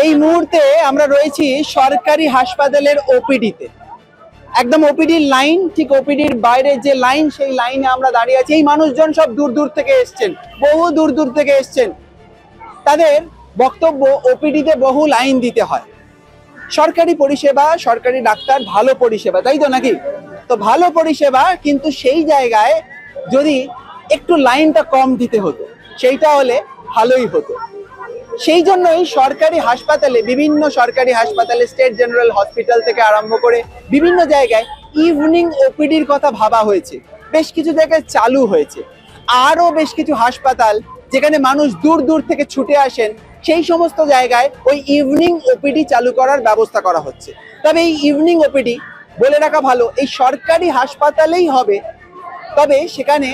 এই মুহূর্তে আমরা রয়েছি সরকারি হাসপাতালের ওপিডিতে। একদম ওপিডির লাইন, ঠিক ওপিডির বাইরে যে লাইন, সেই লাইনে আমরা দাঁড়িয়ে আছি। এই মানুষজন সব দূর দূর থেকে এসছেন, বহু দূর দূর থেকে এসছেন। তাদের বক্তব্য, ওপিডিতে বহু লাইন দিতে হয়। সরকারি পরিষেবা, সরকারি ডাক্তার, ভালো পরিষেবা, তাই তো নাকি? তো ভালো পরিষেবা, কিন্তু সেই জায়গায় যদি একটু লাইনটা কম দিতে হতো, সেইটা হলে ভালোই হতো। সেই জন্যই সরকারি হাসপাতালে, বিভিন্ন সরকারি হাসপাতালে, স্টেট জেনারেল হসপিটাল থেকে আরম্ভ করে বিভিন্ন জায়গায় ইভিনিং ওপিডির কথা ভাবা হয়েছে। বেশ কিছু জায়গায় চালু হয়েছে। আরও বেশ কিছু হাসপাতাল যেখানে মানুষ দূর দূর থেকে ছুটে আসেন, সেই সমস্ত জায়গায় ওই ইভিনিং ওপিডি চালু করার ব্যবস্থা করা হচ্ছে। তবে এই ইভিনিং ওপিডি, বলে রাখা ভালো, এই সরকারি হাসপাতালেই হবে। তবে সেখানে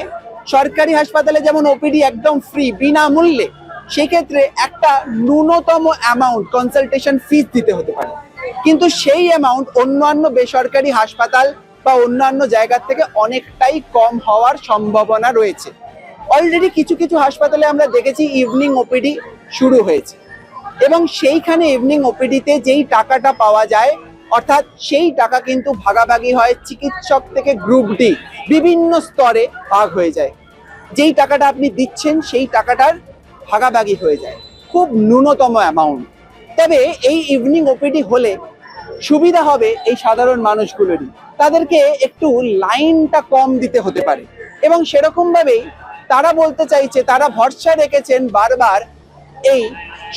সরকারি হাসপাতালে যেমন ওপিডি একদম ফ্রি, বিনামূল্যে, সেক্ষেত্রে একটা ন্যূনতম অ্যামাউন্ট কনসালটেশন ফিস দিতে হতে পারে। কিন্তু সেই অ্যামাউন্ট অন্যান্য বেসরকারি হাসপাতাল বা অন্যান্য জায়গার থেকে অনেকটাই কম হওয়ার সম্ভাবনা রয়েছে। অলরেডি কিছু কিছু হাসপাতালে আমরা দেখেছি ইভিনিং ওপিডি শুরু হয়েছে, এবং সেইখানে ইভিনিং ওপিডিতে যেই টাকাটা পাওয়া যায়, অর্থাৎ সেই টাকা কিন্তু ভাগাভাগি হয় চিকিৎসক থেকে গ্রুপ ডি, বিভিন্ন স্তরে ভাগ হয়ে যায়। যেই টাকাটা আপনি দিচ্ছেন সেই টাকাটার ভাগাভাগি হয়ে যায়, খুব ন্যূনতম অ্যামাউন্ট। তবে এই ইভিনিং ওপিডি হলে সুবিধা হবে এই সাধারণ মানুষগুলোরই। তাদেরকে একটু লাইনটা কম দিতে হতে পারে, এবং সেরকম ভাবেই তারা বলতে চাইছে, তারা ভরসা রেখেছেন বারবার এই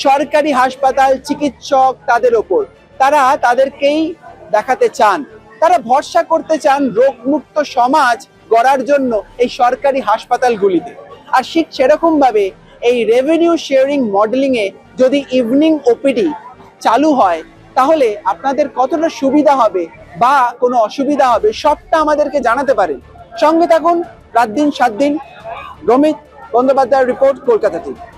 সরকারি হাসপাতাল, চিকিৎসক, তাদের ওপর। তারা তাদেরকেই দেখাতে চান, তারা ভরসা করতে চান রোগমুক্ত সমাজ গড়ার জন্য এই সরকারি হাসপাতালগুলিতে। আর ঠিক সেরকম ভাবে এই রেভিনিউ শেয়ারিং মডেলিং এ যদি ইভিনিং ওপিডি চালু হয়, তাহলে আপনাদের কতটা সুবিধা হবে বা কোনো অসুবিধা হবে, সবটা আমাদেরকে জানাতে পারেন। সঙ্গে থাকুন রাত দিন 7 দিন। রমিত বন্দ্যোপাধ্যায়ের রিপোর্ট, কলকাতা থেকে।